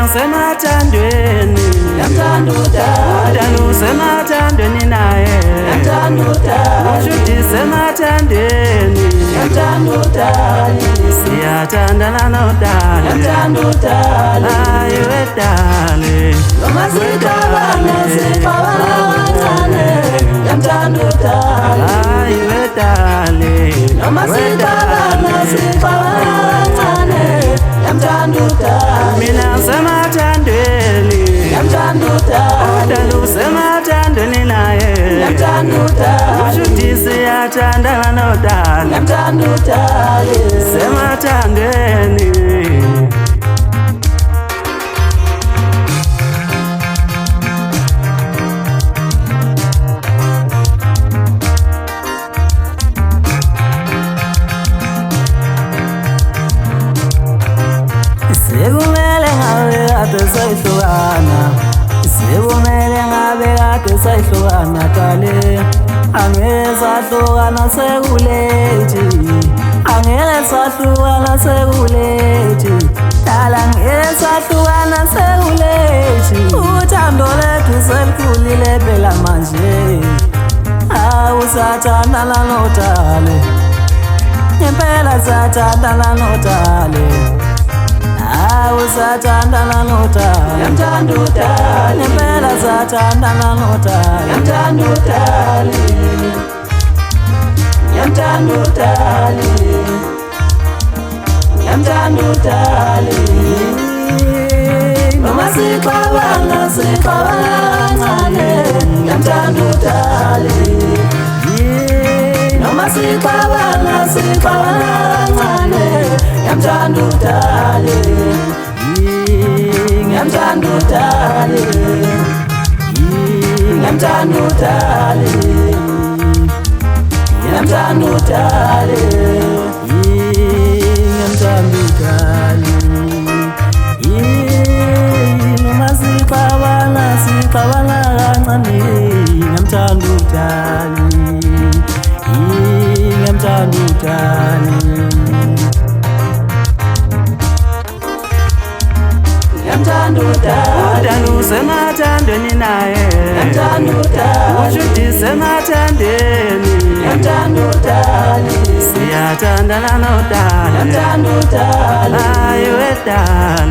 ngisemathandweni Ngiyamthanda udali usemathandweni naye Ngiyamthanda udali ushuthi semathandweni Ngiyamthanda udali siyathandana nodali Ngiyamthanda udali ayi wedali noma sixabana kancane Ngiyamthanda udali ayi wedali noma sixabana kancane Ngiyamthanda udali mina ngisemathandweni Ngiyamthanda udali usemathandweni naye Ngiyamthanda udali ushuthi siyathandana nodali Ngiyamthanda udali semathandweni sekumele ngabe kade sayihlukana sekumele ngabe kade sayihlukana dale angeke sahlukana sekulethi angeke sahlukana sekulethi dala angeke sahlukana sekulethi uthando lethu selikhulile phela manje awusathandana nodale impela sathandana nodale awusathandana nodali Ngiyamthanda udali impela sathandana nodali Ngiyamthanda udali Ngiyamthanda udali Ngiyamthanda udali noma sixabana kancane Ngiyamthanda udali noma sixabana kancane Ngiyamthanda udali Ngiyamthanda udali Ngiyamthanda udali Ngiyamthanda udali ngiyamthanda udali noma sixabana kancane ngiyamthanda udali ngiyamthanda udali Ngiyamthanda udali usemathandweni naye Ngiyamthanda udali ushuthi semathandweni Ngiyamthanda udali siyathandana nodali Ngiyamthanda udali ayi wedali